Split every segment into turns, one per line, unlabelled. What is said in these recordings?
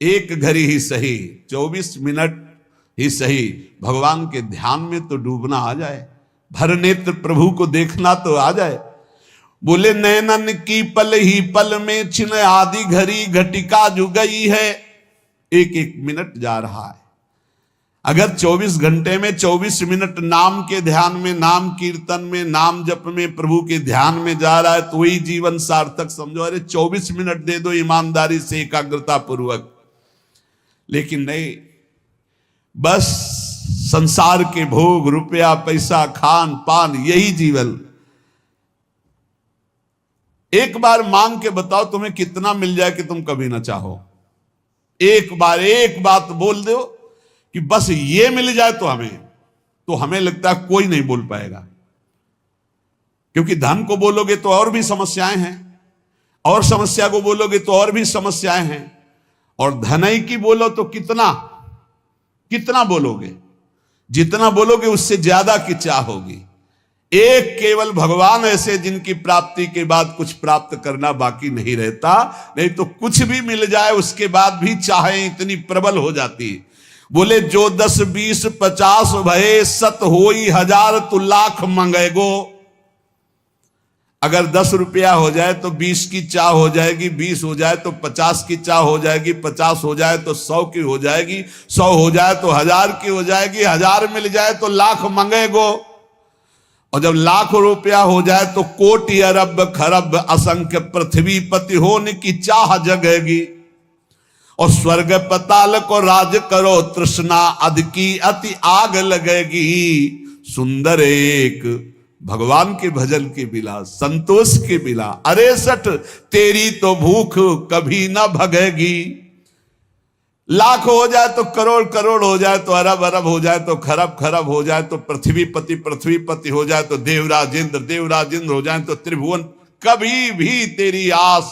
एक घड़ी ही सही, 24 मिनट ही सही, भगवान के ध्यान में तो डूबना आ जाए, भर नेत्र प्रभु को देखना तो आ जाए। बोले नैनन की पल ही पल में छिन आदि घड़ी घटिका जो गई है। एक एक मिनट जा रहा है। अगर 24 घंटे में 24 मिनट नाम के ध्यान में, नाम कीर्तन में, नाम जप में, प्रभु के ध्यान में जा रहा है तो वही जीवन सार्थक समझो। अरे 24 मिनट दे दो ईमानदारी से, एकाग्रता पूर्वक। लेकिन नहीं, बस संसार के भोग, रुपया पैसा, खान पान, यही जीवन। एक बार मांग के बताओ तुम्हें कितना मिल जाए कि तुम कभी ना चाहो। एक बार एक बात बोल दो कि बस ये मिल जाए तो हमें लगता है कोई नहीं बोल पाएगा। क्योंकि धन को बोलोगे तो और भी समस्याएं हैं, और समस्या को बोलोगे तो और भी समस्याएं हैं, और धनई की बोलो तो कितना कितना बोलोगे, जितना बोलोगे उससे ज्यादा की चाह होगी। एक केवल भगवान ऐसे जिनकी प्राप्ति के बाद कुछ प्राप्त करना बाकी नहीं रहता। नहीं तो कुछ भी मिल जाए उसके बाद भी चाहे इतनी प्रबल हो जाती। बोले जो 10 20 50 भये सत होई हजार तु लाख मंगेगो। अगर 10 रुपया हो जाए तो 20 की चाह हो जाएगी, 20 हो जाए तो 50 की चाह हो जाएगी, 50 हो जाए तो 100 की हो जाएगी, 100 हो जाए तो 1000 की हो जाएगी, 1000 मिल जाए तो लाख मंगेगो। और जब लाख रुपया हो जाए तो कोटि अरब खरब असंख्य पृथ्वी पति होने की चाह जगेगी। और स्वर्ग पताल को राज करो तृष्णा अध की अति आग लगेगी। सुंदर एक भगवान के भजन के बिला, संतोष के बिला, अरे सठ तेरी तो भूख कभी ना भगेगी। लाख हो जाए तो करोड़ करोड़ हो जाए, तो अरब अरब हो जाए, तो खरब खरब हो जाए, तो पृथ्वी पति हो जाए, तो देवराजेंद्र हो जाए, तो त्रिभुवन, कभी भी तेरी आस,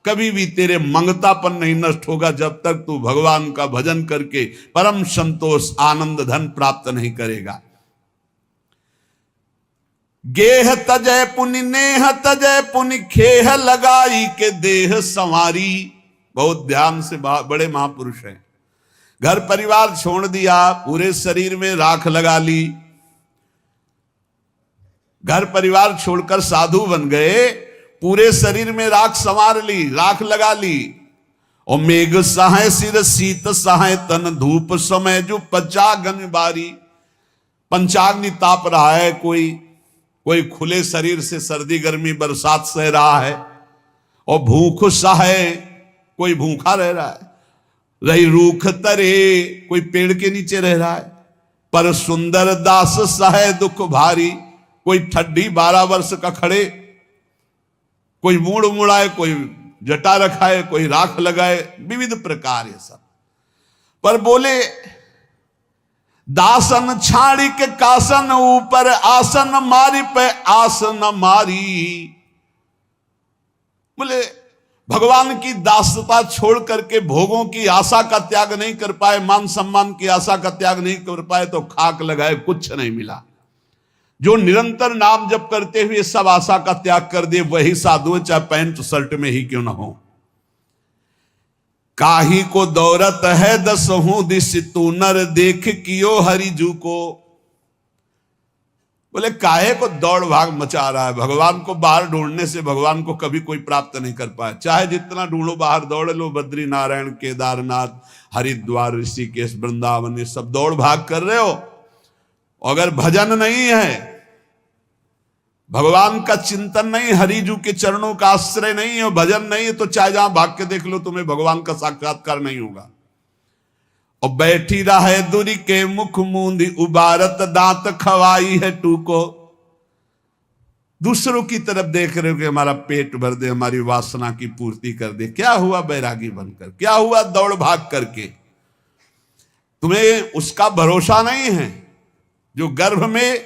कभी भी तेरे मंगतापन नहीं नष्ट होगा जब तक तू भगवान का भजन करके परम संतोष आनंद धन प्राप्त नहीं करेगा। गेह तजय पुनि नेह तजय पुनि खेह लगाई के देह संवारी। बहुत ध्यान से, बड़े महापुरुष हैं। घर परिवार छोड़ दिया, पूरे शरीर में राख लगा ली। घर परिवार छोड़कर साधु बन गए, पूरे शरीर में राख संवार ली, राख लगा ली। और मेघ सहाय सिर शीत सहाय तन धूप समय जो पचागन बारी। पंचाग्नि ताप रहा है, कोई खुले शरीर से सर्दी गर्मी बरसात सह रहा है, और भूख सहाय, कोई भूखा रह रहा है। रही रूख तरे, कोई पेड़ के नीचे रह रहा है। पर सुंदर दास सहाय दुख भारी, कोई ठड्डी 12 वर्ष का खड़े, कोई मूड़ मुड़ाए, कोई जटा रखाए, कोई राख लगाए, विविध प्रकार ये सब। पर बोले दासन छाड़ी के कासन ऊपर आसन मारी पे आसन मारी। बोले भगवान की दासता छोड़ करके भोगों की आशा का त्याग नहीं कर पाए, मान सम्मान की आशा का त्याग नहीं कर पाए, तो खाक लगाए कुछ नहीं मिला। जो निरंतर नाम जप करते हुए सब आशा का त्याग कर दे, वही साधु चाहे पैंट शर्ट में ही क्यों ना हो। काही को दौरत है 10 दिस तू नर देख कियो हरिजू को। बोले काहे को दौड़ भाग मचा रहा है। भगवान को बाहर ढूंढने से भगवान को कभी कोई प्राप्त नहीं कर पाया। चाहे जितना ढूंढो, बाहर दौड़ लो, बद्री नारायण केदारनाथ हरिद्वार ऋषिकेश वृंदावन, ये सब दौड़ भाग कर रहे हो। अगर भजन नहीं है, भगवान का चिंतन नहीं, हरिजू के चरणों का आश्रय नहीं है, भजन नहीं है, तो चाहे जहां भाग के देख लो, तुम्हें भगवान का साक्षात्कार नहीं होगा। और बैठी रहे दुरी के मुख मूंदी उबारत दांत खवाई है टूको। दूसरों की तरफ देख रहे हो कि हमारा पेट भर दे, हमारी वासना की पूर्ति कर दे। क्या हुआ बैरागी बनकर, क्या हुआ दौड़ भाग करके। तुम्हें उसका भरोसा नहीं है जो गर्भ में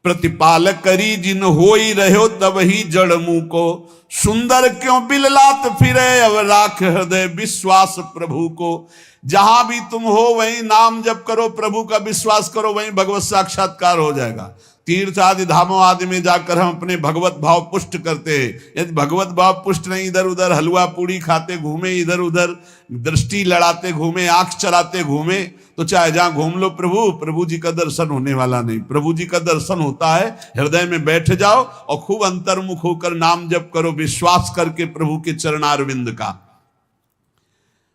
प्रतिपाल करी जिन होई रहो तब ही जड़ मुंह को। सुंदर क्यों बिललात फिरे अब राख हृदय विश्वास प्रभु को। जहां भी तुम हो वहीं नाम जप करो, प्रभु का विश्वास करो, वहीं भगवत साक्षात्कार हो जाएगा। तीर्थ आदि धामों आदि में जाकर हम अपने भगवत भाव पुष्ट करते हैं। यदि भगवत भाव पुष्ट नहीं, इधर उधर हलवा पूड़ी खाते घूमे, इधर उधर दृष्टि लड़ाते घूमे, आंख चराते घूमे, तो चाहे जहां घूम लो प्रभु जी का दर्शन होने वाला नहीं। प्रभु जी का दर्शन होता है हृदय में बैठ जाओ और खूब अंतर्मुख होकर नाम जप करो, विश्वास करके प्रभु के चरणारविंद का।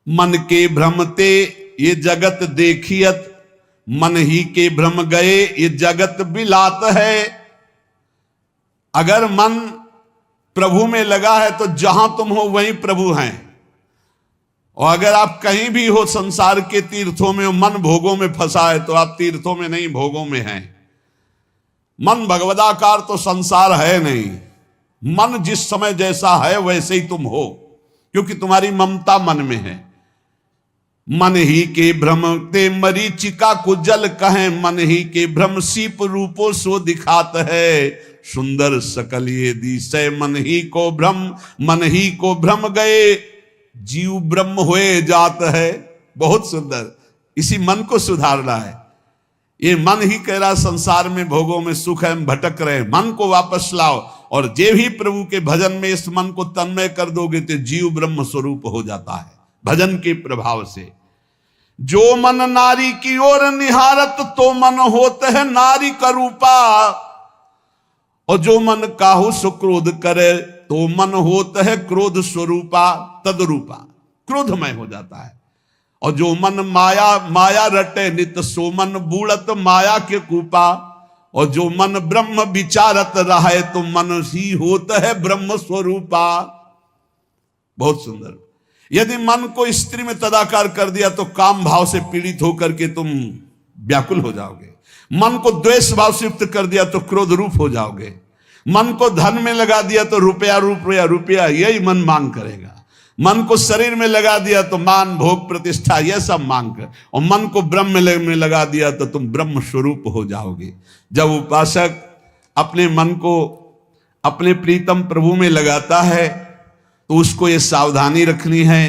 मन के भ्रमते ये जगत देखियत, मन ही के भ्रम गए ये जगत बिलात है। अगर मन प्रभु में लगा है तो जहां तुम हो वहीं प्रभु हैं। और अगर आप कहीं भी हो संसार के तीर्थों में, मन भोगों में फंसा है तो आप तीर्थों में नहीं, भोगों में हैं। मन भगवदाकार तो संसार है नहीं। मन जिस समय जैसा है वैसे ही तुम हो, क्योंकि तुम्हारी ममता मन में है। मन ही के भ्रम ते मरीचिका को जल कहें, मन ही के भ्रम सीप रूपो सो दिखात है। सुंदर सकल ये दिशय मन ही को भ्रम, मन ही को भ्रम गए जीव ब्रह्म हुए जात है। बहुत सुंदर, इसी मन को सुधारना है। ये मन ही कह रहा संसार में भोगों में सुख है, हम भटक रहे हैं, मन को वापस लाओ। और जे भी प्रभु के भजन में इस मन को तन्मय कर दोगे तो जीव ब्रह्म स्वरूप हो जाता है भजन के प्रभाव से। जो मन नारी की ओर निहारत तो मन होत है नारी का रूपा, और जो मन काहू सुक्रोध करे तो मन होत है क्रोध स्वरूपा तदरूपा, क्रोधमय हो जाता है। और जो मन माया रटे नित सो मन बूढ़त माया के कूपा, और जो मन ब्रह्म विचारत रहे तो मन ही होत है ब्रह्म स्वरूपा। बहुत सुंदर। यदि मन को स्त्री में तदाकार कर दिया तो काम भाव से पीड़ित होकर के तुम व्याकुल हो जाओगे। मन को द्वेष भाव से युक्त कर दिया तो क्रोध रूप हो जाओगे। मन को धन में लगा दिया तो रुपया यही मन मांग करेगा। मन को शरीर में लगा दिया तो मान भोग प्रतिष्ठा यह सब मांग कर, और मन को ब्रह्म में लगा दिया तो तुम ब्रह्म स्वरूप हो जाओगे। जब उपासक अपने मन को अपने प्रीतम प्रभु में लगाता है तो उसको ये सावधानी रखनी है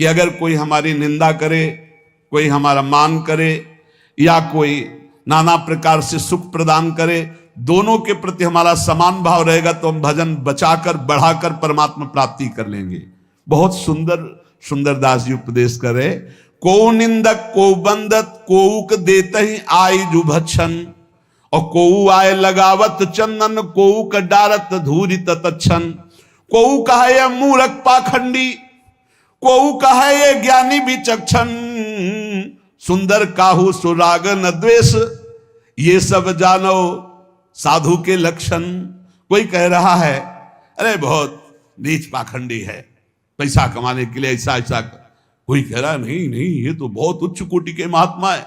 कि अगर कोई हमारी निंदा करे, कोई हमारा मान करे, या कोई नाना प्रकार से सुख प्रदान करे, दोनों के प्रति हमारा समान भाव रहेगा तो हम भजन बचाकर बढ़ाकर परमात्मा प्राप्ति कर लेंगे। बहुत सुंदर सुंदर दास जी उपदेश करे। को निंदक को बंदत कोउक देते ही आई जु भक्षण, और कोऊ आए लगावत चंदन कोऊ का डारत धूरी तत्छन। कोऊ कहा ये मूर्ख पाखंडी, कोऊ कहा ये ज्ञानी विचक्षण। सुंदर काहू सुराग न द्वेष, ये सब जानो साधु के लक्षण। कोई कह रहा है अरे बहुत नीच पाखंडी है, पैसा कमाने के लिए ऐसा ऐसा। कोई कह रहा है नहीं नहीं ये तो बहुत उच्च कोटि के महात्मा है।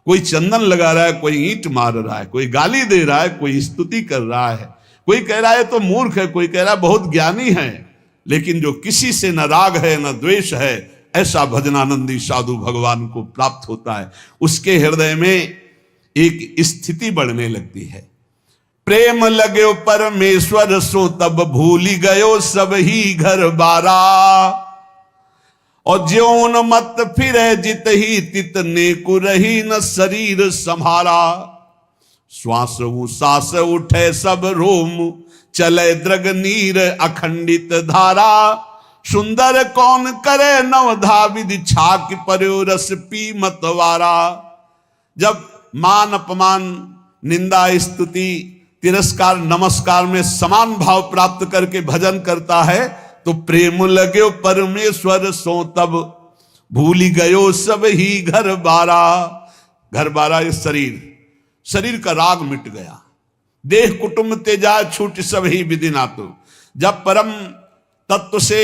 कोई चंदन लगा रहा है, कोई ईंट मार रहा है, कोई गाली दे रहा है, कोई स्तुति कर रहा है, कोई कह रहा है तो मूर्ख है, कोई कह रहा है बहुत ज्ञानी है। लेकिन जो किसी से न राग है न द्वेष है, ऐसा भजनानंदी साधु भगवान को प्राप्त होता है। उसके हृदय में एक स्थिति बढ़ने लगती है। प्रेम लगे परमेश्वर सो तब भूली गयो सब ही घर बारा, और ज्योन मत फिरे जित ही तित नेकु रही न शरीर संहारा। श्वास सांस उठे सब रोम, चले द्रग नीर अखंडित धारा। सुंदर कौन करे नवधा विधि, छाक पर्यो रस पी मतवारा। जब मान अपमान निंदा स्तुति तिरस्कार नमस्कार में समान भाव प्राप्त करके भजन करता है तो प्रेम लगे परमेश्वर सो तब भूली गयो सब ही घर बारा। घर बारा ये शरीर का राग मिट गया। देह कुटुंब तेजा छूट सब ही विधि नातु। जब परम तत्व से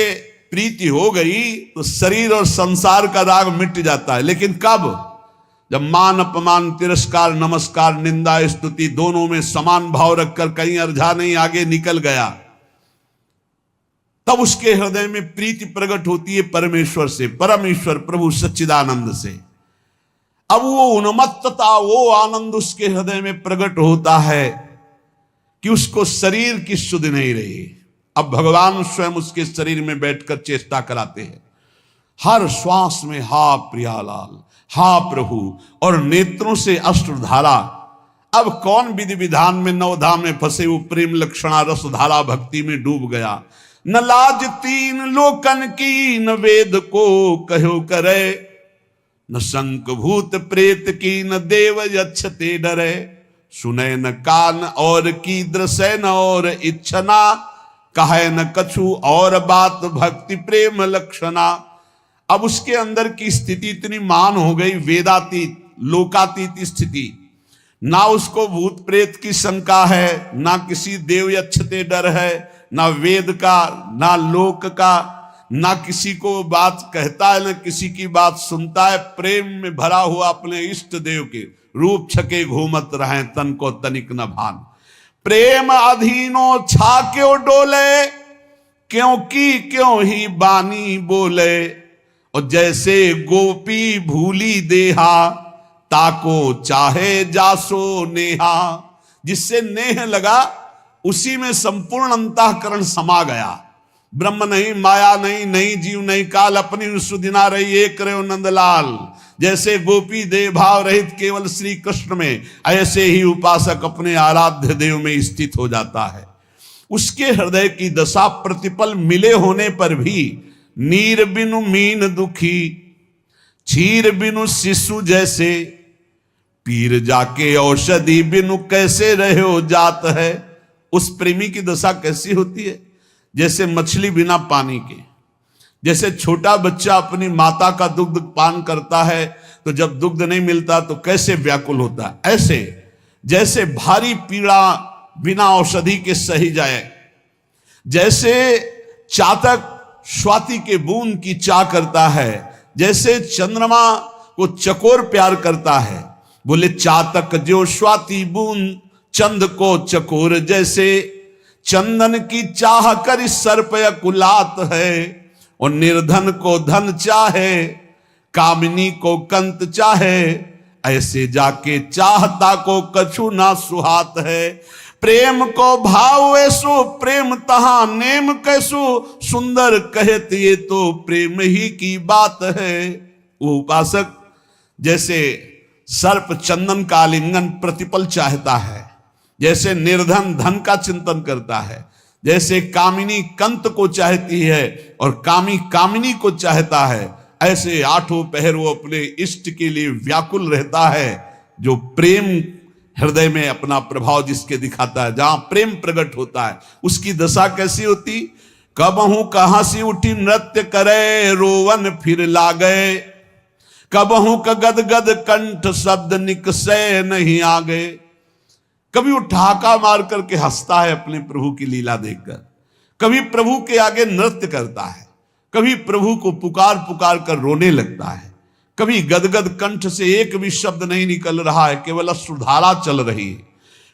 प्रीति हो गई तो शरीर और संसार का राग मिट जाता है। लेकिन कब? जब मान अपमान तिरस्कार नमस्कार निंदा स्तुति दोनों में समान भाव रखकर कहीं अर्झा नहीं आगे निकल गया, तब उसके हृदय में प्रीति प्रकट होती है परमेश्वर से, परमेश्वर प्रभु सच्चिदानंद से। अब वो उन्मत्तता वो आनंद उसके हृदय में प्रकट होता है कि उसको शरीर की सुध नहीं रही। अब भगवान स्वयं उसके शरीर में बैठकर चेष्टा कराते हैं। हर श्वास में हा प्रियालाल हा प्रभु, और नेत्रों से अश्रुधारा अब कौन विधि विधान में नवधाम में फंसे वो प्रेम लक्षणा रस धारा भक्ति में डूब गया। न लाज तीन लोकन की न वेद को कहो करे, न शंक भूत प्रेत की न देव यक्षते डरे, सुने न कान और की दृश्य न और इच्छना, कहे न कछु और बात भक्ति प्रेम लक्षणा। अब उसके अंदर की स्थिति इतनी मान हो गई, वेदातीत लोकातीत स्थिति, ना उसको भूत प्रेत की शंका है, ना किसी देव यक्षते डर है, ना वेद का ना लोक का, ना किसी को बात कहता है ना किसी की बात सुनता है। प्रेम में भरा हुआ अपने इष्ट देव के रूप छके घूमत रहे, तन को तनिक न भान। प्रेम अधीनो छा क्यों डोले, क्योंकि क्यों ही बानी बोले, और जैसे गोपी भूली देहा, ताको चाहे जासो नेहा। जिससे नेह लगा उसी में संपूर्ण अंतःकरण समा गया। ब्रह्म नहीं, माया नहीं, नहीं जीव नहीं काल, अपनी सुदिना रही एक रहे नंदलाल। जैसे गोपी देव भाव रहित केवल श्री कृष्ण में, ऐसे ही उपासक अपने आराध्य देव में स्थित हो जाता है। उसके हृदय की दशा प्रतिपल मिले होने पर भी नीर बिनु मीन दुखी, क्षीर बिनु शिशु जैसे, पीर जाके औषधि बिनु कैसे रहे हो जात है। उस प्रेमी की दशा कैसी होती है? जैसे मछली बिना पानी के, जैसे छोटा बच्चा अपनी माता का दुग्ध पान करता है तो जब दुग्ध नहीं मिलता तो कैसे व्याकुल होता है, ऐसे जैसे भारी पीड़ा बिना औषधि के सही जाए, जैसे चातक स्वाति के बूंद की चाह करता है, जैसे चंद्रमा को चकोर प्यार करता है। बोले चातक जो स्वाति बूंद चंद को चकोर जैसे, चंदन की चाह कर सर्प कुलात है, और निर्धन को धन चाहे, कामिनी को कंत चाहे, ऐसे जाके चाहता को कछु ना सुहात है। प्रेम को भाव ऐसो प्रेम तहा नेम कैसो, सुंदर कहत ये तो प्रेम ही की बात है। वो उपासक जैसे सर्प चंदन का आलिंगन प्रतिपल चाहता है, जैसे निर्धन धन का चिंतन करता है, जैसे कामिनी कंत को चाहती है और कामी कामिनी को चाहता है, ऐसे आठों पहर वो अपने इष्ट के लिए व्याकुल रहता है। जो प्रेम हृदय में अपना प्रभाव जिसके दिखाता है, जहां प्रेम प्रकट होता है, उसकी दशा कैसी होती? कबहू कहां सी उठी नृत्य करे, रोवन फिर लागे, कबहू का गद गद कंठ शब्द निकसे नहीं आगे। कभी वो ठहाका मार करके हंसता है अपने प्रभु की लीला देखकर, कभी प्रभु के आगे नृत्य करता है, कभी प्रभु को पुकार पुकार कर रोने लगता है, कभी गदगद कंठ से एक भी शब्द नहीं निकल रहा है, केवल अश्रुधारा चल रही है।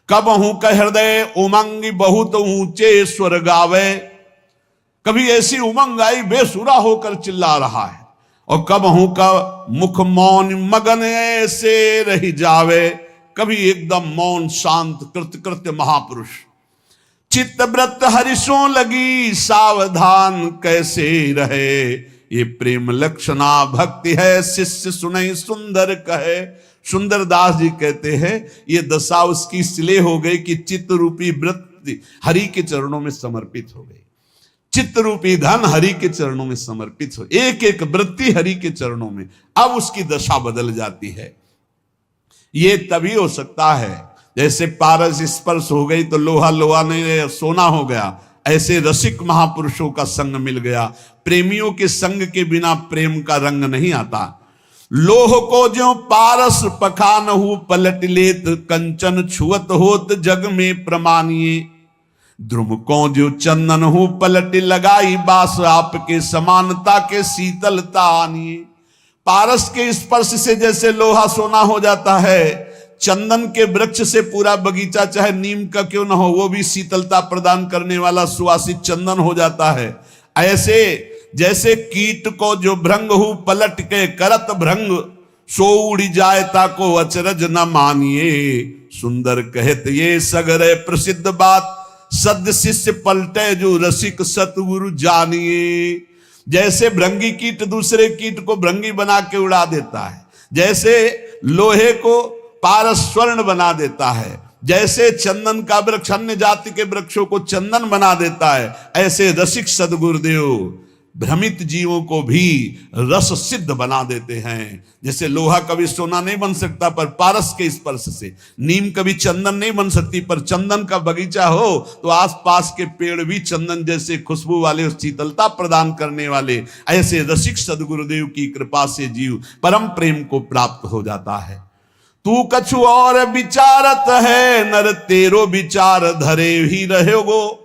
कबहू का हृदय उमंग बहुत ऊंचे स्वर गावे, कभी ऐसी उमंग आई बेसुरा होकर चिल्ला रहा है, और कबहू का मुख मौन मगन ऐसे रह जावे, कभी एकदम मौन शांत कृत्य महापुरुष। चित्तव्रत हरिशों लगी सावधान कैसे रहे, ये प्रेम लक्षणा भक्ति है शिष्य सुनई सुंदर कहे। सुंदर दास जी कहते हैं ये दशा उसकी इसलिए हो गई कि चित्त रूपी वृत्ति हरि के चरणों में समर्पित हो गई, चित्त रूपी धन हरि के चरणों में समर्पित हो, एक एक वृत्ति हरि के चरणों में, अब उसकी दशा बदल जाती है। ये तभी हो सकता है जैसे पारस स्पर्श हो गई तो लोहा लोहा नहीं रहे सोना हो गया, ऐसे रसिक महापुरुषों का संग मिल गया। प्रेमियों के संग के बिना प्रेम का रंग नहीं आता। लोह को जो पारस पखान हु पलट लेत, कंचन छुअत होत जग में प्रमानिए। ध्रुव को जो चंदन हु पलट लगाई, बास आपके समानता के शीतलता आनिए। पारस के स्पर्श से जैसे लोहा सोना हो जाता है, चंदन के वृक्ष से पूरा बगीचा चाहे नीम का क्यों न हो वो भी शीतलता प्रदान करने वाला सुवासित चंदन हो जाता है। ऐसे जैसे कीट को जो भृंग हु पलट के करत भृंग, सो उड़ी जाए ताको अचरज न मानिए। सुंदर कहत ये सगरे प्रसिद्ध बात, सद शिष्य पलटे जो रसिक सतगुरु जानिए। जैसे भृंगी कीट दूसरे कीट को भृंगी बना के उड़ा देता है, जैसे लोहे को पारस स्वर्ण बना देता है। जैसे चंदन का वृक्ष अन्य जाति के वृक्षों को चंदन बना देता है, ऐसे रसिक सद्गुरुदेव भ्रमित जीवों को भी रस सिद्ध बना देते हैं। जैसे लोहा कभी सोना नहीं बन सकता पर पारस के स्पर्श से, नीम कभी चंदन नहीं बन सकती पर चंदन का बगीचा हो तो आसपास के पेड़ भी चंदन जैसे खुशबू वाले, शीतलता प्रदान करने वाले, ऐसे रसिक सद्गुरुदेव की कृपा से जीव परम प्रेम को प्राप्त हो जाता है। तू कछु और विचारत है, नर तेरो विचार धरे ही रहोगो।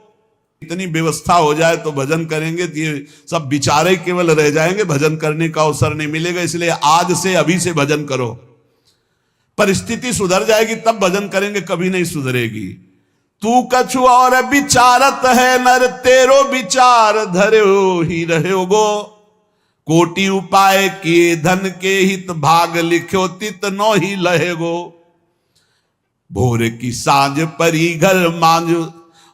इतनी व्यवस्था हो जाए तो भजन करेंगे तो ये सब विचारे केवल रह जाएंगे, भजन करने का अवसर नहीं मिलेगा। इसलिए आज से अभी से भजन करो। परिस्थिति सुधर जाएगी तब भजन करेंगे, कभी नहीं सुधरेगी। तू कछु और विचारत है, नर तेरो विचार धरो ही रहोगो। कोटि उपाय किए धन के हित, भाग लिख्यो तित नो ही लहेगो। भोर की सांझ परी घर मांझ,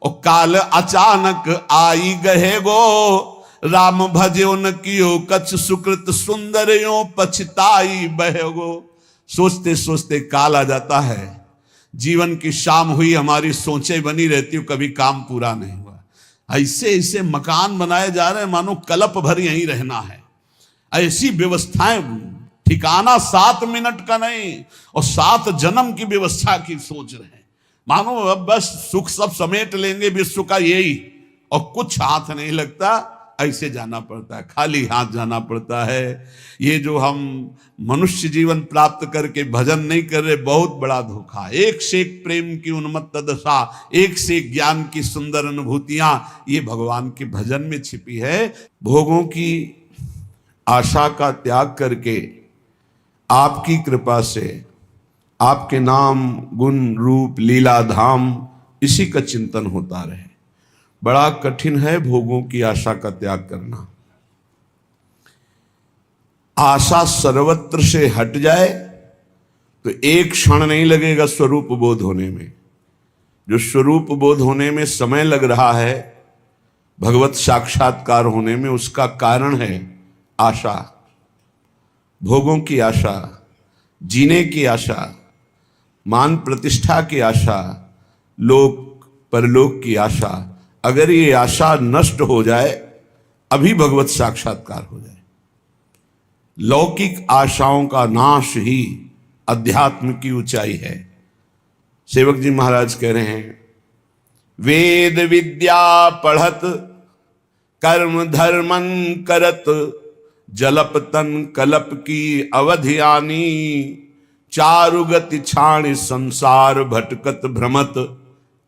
और काल अचानक आई गहे गो। राम भजो न कियो कछ सुकृत, सुंदर यो पछताई बहेगो। सोचते सोचते काल आ जाता है, जीवन की शाम हुई, हमारी सोचें बनी रहती, कभी काम पूरा नहीं हुआ। ऐसे ऐसे मकान बनाए जा रहे हैं मानो कल्प भर यहीं रहना है। ऐसी व्यवस्थाएं, ठिकाना 7 मिनट का नहीं और 7 जन्म की व्यवस्था की सोच रहे हैं। मानो अब बस सुख सब समेट लेंगे विश्व का यही, और कुछ हाथ नहीं लगता। ऐसे जाना पड़ता है, खाली हाथ जाना पड़ता है। ये जो हम मनुष्य जीवन प्राप्त करके भजन नहीं कर रहे, बहुत बड़ा धोखा। एक से एक प्रेम की उन्मत्त दशा, एक से एक ज्ञान की सुंदर अनुभूतियां, ये भगवान के भजन में छिपी है। भोगों की आशा का त्याग करके आपकी कृपा से आपके नाम गुण रूप लीला धाम इसी का चिंतन होता रहे। बड़ा कठिन है भोगों की आशा का त्याग करना। आशा सर्वत्र से हट जाए तो एक क्षण नहीं लगेगा स्वरूप बोध होने में। जो स्वरूप बोध होने में समय लग रहा है, भगवत साक्षात्कार होने में, उसका कारण है आशा। भोगों की आशा, जीने की आशा, मान प्रतिष्ठा की आशा, लोक परलोक की आशा। अगर ये आशा नष्ट हो जाए, अभी भगवत साक्षात्कार हो जाए। लौकिक आशाओं का नाश ही अध्यात्म की ऊंचाई है। सेवक जी महाराज कह रहे हैं, वेद विद्या पढ़त कर्म धर्मन करत, जलप तन कलप की अवधि आनी। चारुगति छाण संसार भटकत भ्रमत,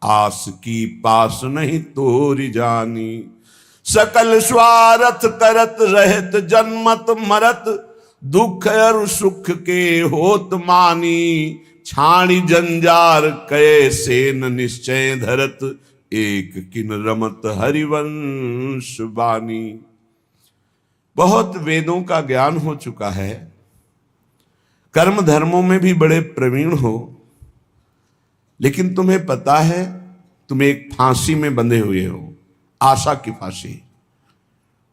आस की पास नहीं तोरी जानी। सकल स्वार्थ करत रहत जन्मत मरत, दुख और सुख के होत मानी। छाणी जंजार कैसे न निश्चय धरत, एक किन रमत हरिवंश बानी। बहुत वेदों का ज्ञान हो चुका है, कर्म धर्मों में भी बड़े प्रवीण हो, लेकिन तुम्हें पता है तुम एक फांसी में बंधे हुए हो, आशा की फांसी।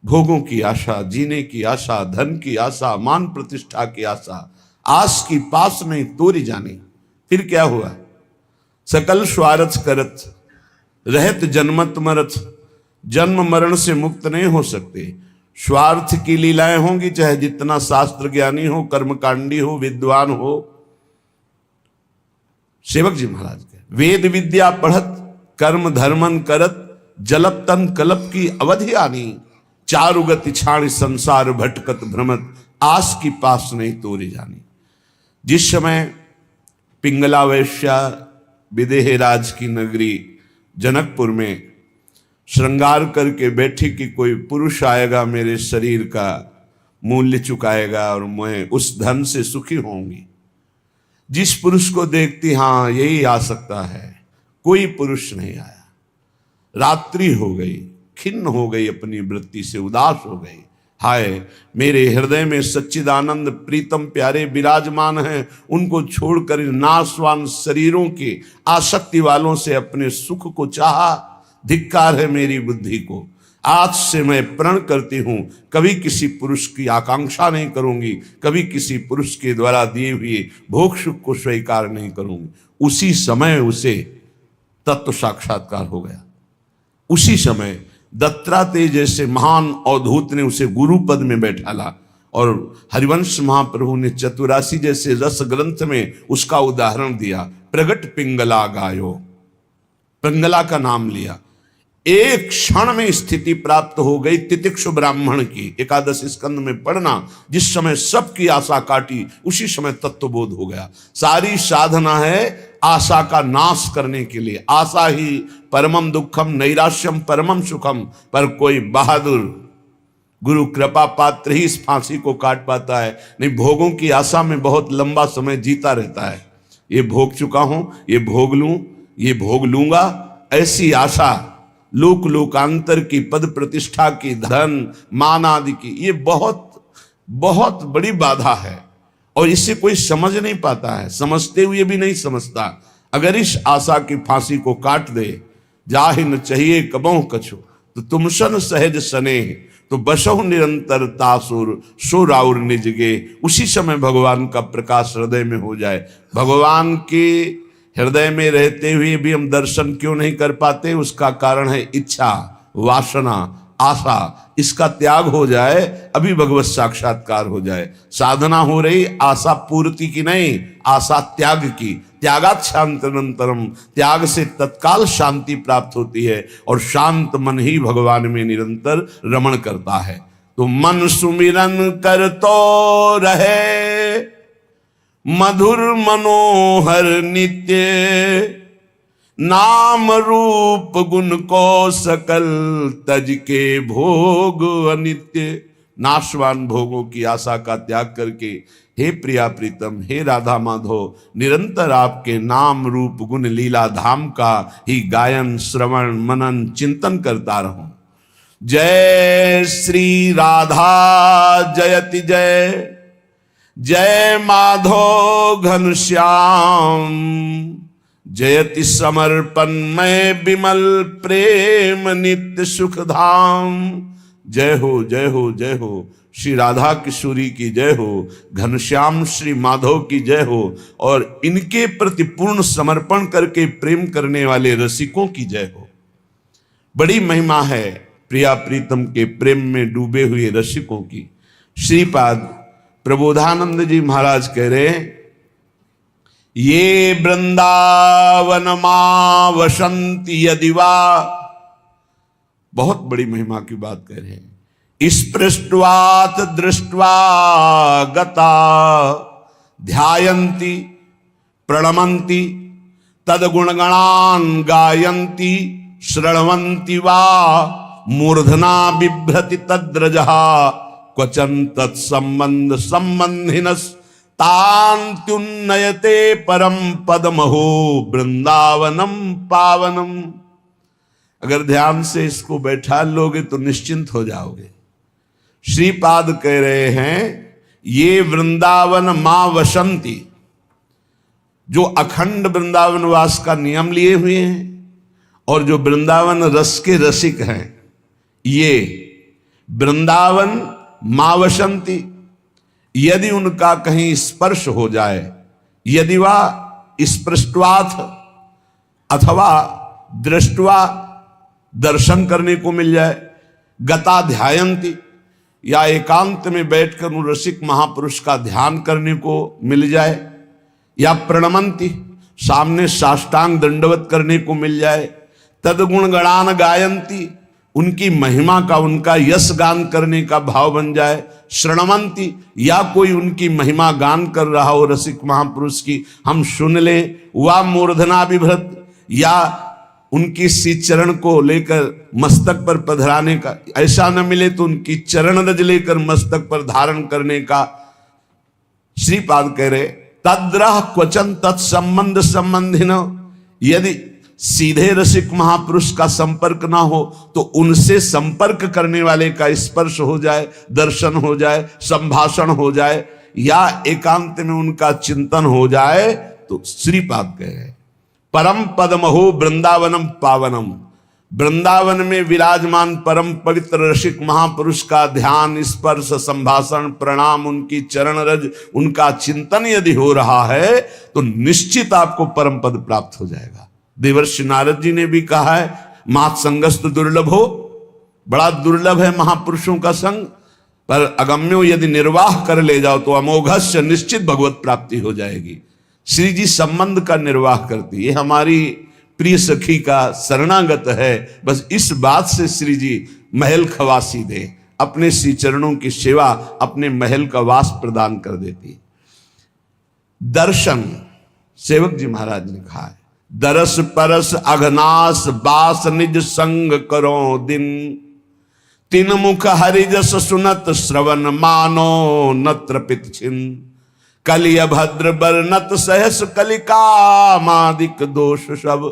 भोगों की आशा, जीने की आशा, धन की आशा, मान प्रतिष्ठा की आशा, आस की पास नहीं तोरी जानी। फिर क्या हुआ? सकल स्वार्थ करत रहत जन्मत मरत, जन्म मरण से मुक्त नहीं हो सकते। स्वार्थ की लीलाएं होंगी, चाहे जितना शास्त्र ज्ञानी हो, कर्मकांडी हो, विद्वान हो। सेवक जी महाराज के वेद विद्या पढ़त कर्म धर्मन करत, जलप तन कलप की अवधि आनी। चारुगति छाणी संसार भटकत भ्रमत, आस की पास नहीं तोरी जानी। जिस समय पिंगला वैश्या विदेह राज की नगरी जनकपुर में श्रृंगार करके बैठी कि कोई पुरुष आएगा, मेरे शरीर का मूल्य चुकाएगा और मैं उस धन से सुखी होंगी। जिस पुरुष को देखती, हाँ यही आ सकता है, कोई पुरुष नहीं आया। रात्रि हो गई, खिन्न हो गई, अपनी वृत्ति से उदास हो गई। हाय, मेरे हृदय में सच्चिदानंद प्रीतम प्यारे विराजमान हैं, उनको छोड़कर नाशवान शरीरों के आसक्ति वालों से अपने सुख को चाहा। धिक्कार है मेरी बुद्धि को। आज से मैं प्रण करती हूं कभी किसी पुरुष की आकांक्षा नहीं करूंगी, कभी किसी पुरुष के द्वारा दिए हुए भोग सुख को स्वीकार नहीं करूंगी। उसी समय उसे तत्व साक्षात्कार हो गया। उसी समय दत्तात्रेय जैसे महान अवधूत ने उसे गुरु पद में बैठाला और हरिवंश महाप्रभु ने चतुरासी जैसे रस ग्रंथ में उसका उदाहरण दिया। प्रगट पिंगला गायो, पिंगला का नाम लिया। एक क्षण में स्थिति प्राप्त हो गई तितिक्षु ब्राह्मण की। एकादश स्कंद में पढ़ना, जिस समय सबकी आशा काटी उसी समय तत्वबोध हो गया। सारी साधना है आशा का नाश करने के लिए। आशा ही परमम दुखम नैराश्यम परमम सुखम। पर कोई बहादुर गुरु कृपा पात्र ही इस फांसी को काट पाता है, नहीं भोगों की आशा में बहुत लंबा समय जीता रहता है। ये भोग चुका हूं, ये भोग लूं, ये भोग लूंगा, ऐसी आशा लोक लोकांतर की, पद प्रतिष्ठा की, धन मान आदि की, ये बहुत बहुत बड़ी बाधा है और इसे कोई समझ नहीं पाता है, समझते हुए भी नहीं समझता। अगर इस आशा की फांसी को काट दे, जाहि न चाहिए कबहु कछु, तो तुम सन सहज सने, तो बसहु निरंतर तासुर सो राउर निजगे। उसी समय भगवान का प्रकाश हृदय में हो जाए। भगवान के हृदय में रहते हुए भी हम दर्शन क्यों नहीं कर पाते? उसका कारण है इच्छा, वासना, आशा। इसका त्याग हो जाए, अभी भगवत साक्षात्कार हो जाए। साधना हो रही आशा पूर्ति की नहीं, आशा त्याग की। त्यागात् शांतिरंतरम, त्याग से तत्काल शांति प्राप्त होती है और शांत मन ही भगवान में निरंतर रमण करता है। तो मन सुमिरन कर तो रहे, मधुर मनोहर नित्य, नाम रूप गुण को सकल तज के भोग अनित्य। नाशवान भोगों की आशा का त्याग करके हे प्रिया प्रीतम, हे राधा माधव, निरंतर आपके नाम रूप गुण लीला धाम का ही गायन श्रवण मनन चिंतन करता रहूं। जय श्री राधा जयति जय, जय माधव घनश्याम, जयति समर्पण में विमल प्रेम नित्य सुख धाम। जय हो जय हो जय हो, श्री राधा किशोरी की जय हो, घनश्याम श्री माधव की जय हो और इनके प्रति पूर्ण समर्पण करके प्रेम करने वाले रसिकों की जय हो। बड़ी महिमा है प्रिया प्रीतम के प्रेम में डूबे हुए रसिकों की। श्रीपाद प्रबोधानंद जी महाराज कह रहे हैं, ये वृंदावन मां वसंति यदि वा, बहुत बड़ी महिमा की बात कह रहे हैं। स्पृष्ट्वात दृष्ट्वा गता, ध्यायन्ति प्रणमन्ति तद्गुणगणान् गायन्ति, शृण्वन्ति वा मूर्धना बिभ्रति तद्रजः, क्वचन तत्संबंध संबंधिनस् तान्त्युन्नयते परम पदमहो वृंदावनम पावनम। अगर ध्यान से इसको बैठा लोगे तो निश्चिंत हो जाओगे। श्रीपाद कह रहे हैं, ये वृंदावन मां वसंती, जो अखंड वृंदावन वास का नियम लिए हुए हैं और जो वृंदावन रस के रसिक हैं, ये वृंदावन मां वसंती, यदि उनका कहीं स्पर्श हो जाए, यदि वह स्पृष्ट्वाथ अथवा दृष्टवा दर्शन करने को मिल जाए, गता ध्यायन्ति या एकांत में बैठकर उन रसिक महापुरुष का ध्यान करने को मिल जाए, या प्रणमंती सामने साष्टांग दंडवत करने को मिल जाए, तदगुण गणान गायन्ति उनकी महिमा का उनका यश गान करने का भाव बन जाए, श्रणवंती या कोई उनकी महिमा गान कर रहा हो रसिक महापुरुष की, हम सुन ले, वा मूर्धना विभ्रत या उनकी सी चरण को लेकर मस्तक पर पधराने का, ऐसा न मिले तो उनकी चरण रज लेकर मस्तक पर धारण करने का। श्रीपाद कह रहे, तद्रह क्वचन तत्संबंध संबंधिन, यदि सीधे रसिक महापुरुष का संपर्क ना हो तो उनसे संपर्क करने वाले का स्पर्श हो जाए, दर्शन हो जाए, संभाषण हो जाए या एकांत में उनका चिंतन हो जाए, तो श्रीपाद कहे परम पदमहो वृंदावनम पावनम, वृंदावन में विराजमान परम पवित्र रसिक महापुरुष का ध्यान, स्पर्श, संभाषण, प्रणाम, उनकी चरण रज, उनका चिंतन यदि हो रहा है तो निश्चित आपको परम पद प्राप्त हो जाएगा। देवर्षि नारद जी ने भी कहा है, मात संगस्तु दुर्लभ हो, बड़ा दुर्लभ है महापुरुषों का संग, पर अगम्यो यदि निर्वाह कर ले जाओ तो अमोघस्य निश्चित भगवत प्राप्ति हो जाएगी। श्री जी संबंध का निर्वाह करती, ये हमारी प्रिय सखी का शरणागत है। बस इस बात से श्री जी महल खवासी दे, अपने श्री चरणों की सेवा, अपने महल का वास प्रदान कर देती। दर्शन, सेवक जी महाराज ने कहा है, दरस परस अघनास बास निज संग करो दिन, तीन मुख हरिजस सुनत श्रवण मानो नत्र पित छिन, कलिय भद्र बरनत सहस कलिकामादिक दोष सब।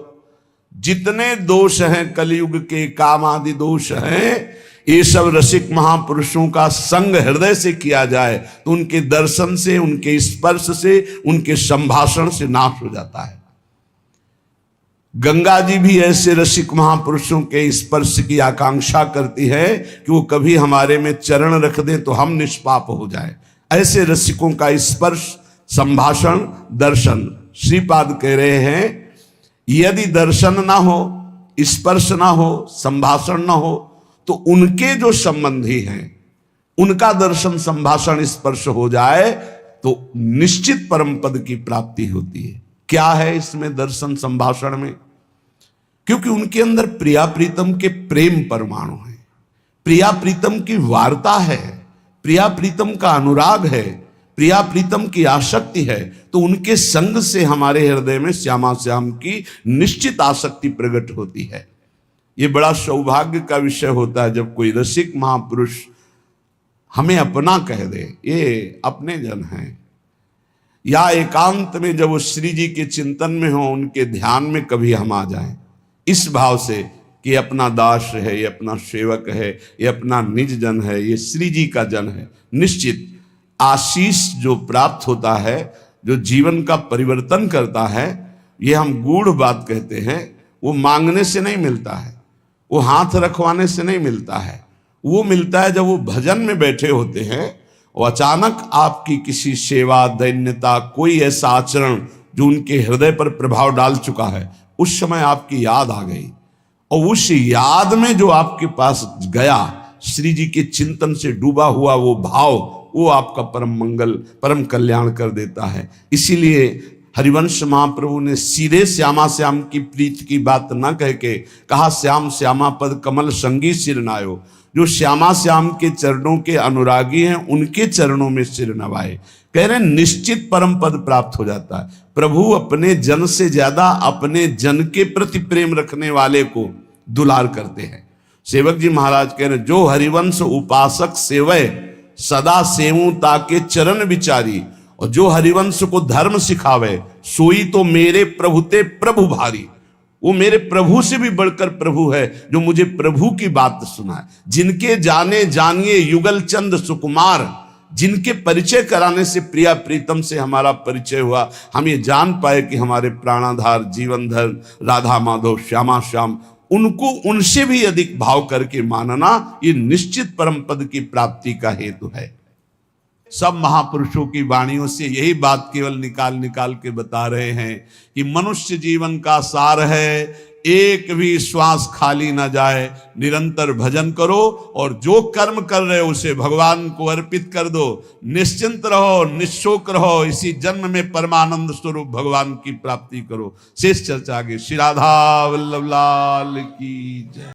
जितने दोष हैं कलयुग के, काम आदि दोष हैं, ये सब रसिक महापुरुषों का संग हृदय से किया जाए तो उनके दर्शन से, उनके स्पर्श से, उनके संभाषण से नाश हो जाता है। गंगा जी भी ऐसे रसिक महापुरुषों के स्पर्श की आकांक्षा करती है कि वो कभी हमारे में चरण रख दें तो हम निष्पाप हो जाए। ऐसे रसिकों का स्पर्श, संभाषण, दर्शन, श्रीपाद कह रहे हैं यदि दर्शन ना हो, स्पर्श ना हो, संभाषण ना हो तो उनके जो संबंधी हैं उनका दर्शन, संभाषण, स्पर्श हो जाए तो निश्चित परम पद की प्राप्ति होती है। क्या है इसमें दर्शन संभाषण में? क्योंकि उनके अंदर प्रिया प्रीतम के प्रेम परमाणु है, प्रिया प्रीतम की वार्ता है, प्रिया प्रीतम का अनुराग है, प्रिया प्रीतम की आसक्ति है। तो उनके संग से हमारे हृदय में श्यामा श्याम की निश्चित आसक्ति प्रकट होती है। ये बड़ा सौभाग्य का विषय होता है जब कोई रसिक महापुरुष हमें अपना कह दे, ये अपने जन हैं। या एकांत में जब वो श्री जी के चिंतन में हो, उनके ध्यान में कभी हम आ जाएं इस भाव से कि ये अपना दास है, ये अपना सेवक है, ये अपना निज जन है, ये श्री जी का जन है, निश्चित आशीष जो प्राप्त होता है, जो जीवन का परिवर्तन करता है, ये हम गूढ़ बात कहते हैं, वो मांगने से नहीं मिलता है, वो हाथ रखवाने से नहीं मिलता है। वो मिलता है जब वो भजन में बैठे होते हैं और अचानक आपकी किसी सेवा, दैन्यता, कोई ऐसा आचरण जो उनके हृदय पर प्रभाव डाल चुका है, उस समय आपकी याद आ गई और उस याद में जो आपके पास गया, श्री जी के चिंतन से डूबा हुआ वो भाव, वो आपका परम मंगल, परम कल्याण कर देता है। इसीलिए हरिवंश महाप्रभु ने सीधे श्यामा श्याम की प्रीत की बात न कह के कहा, श्याम श्यामा पद कमल संगी सिर नायो। जो श्यामा श्याम के चरणों के अनुरागी हैं उनके चरणों में सिर नवाए। कह रहे निश्चित परम पद प्राप्त हो जाता है। प्रभु अपने जन से ज्यादा अपने जन के प्रति प्रेम रखने वाले को दुलार करते हैं। सेवक जी महाराज कह रहे, जो हरिवंश उपासक सेवय सदा सेवूं ताके चरण विचारी, और जो हरिवंश को धर्म सिखावे सोई तो मेरे प्रभु ते प्रभु भारी। वो मेरे प्रभु से भी बढ़कर प्रभु है जो मुझे प्रभु की बात सुनाए। जिनके जाने जानिए युगल चंद सुकुमार, जिनके परिचय कराने से प्रिया प्रीतम से हमारा परिचय हुआ, हम ये जान पाए कि हमारे प्राणाधार जीवनधर राधा माधव श्यामा श्याम, उनको उनसे भी अधिक भाव करके मानना ये निश्चित परम पद की प्राप्ति का हेतु है। सब महापुरुषों की वाणियों से यही बात केवल निकाल निकाल के बता रहे हैं कि मनुष्य जीवन का सार है, एक भी श्वास खाली ना जाए, निरंतर भजन करो और जो कर्म कर रहे हो उसे भगवान को अर्पित कर दो। निश्चिंत रहो, निशोक रहो, इसी जन्म में परमानंद स्वरूप भगवान की प्राप्ति करो। शेष चर्चा आगे। श्री राधा वल्लभ लाल की जय।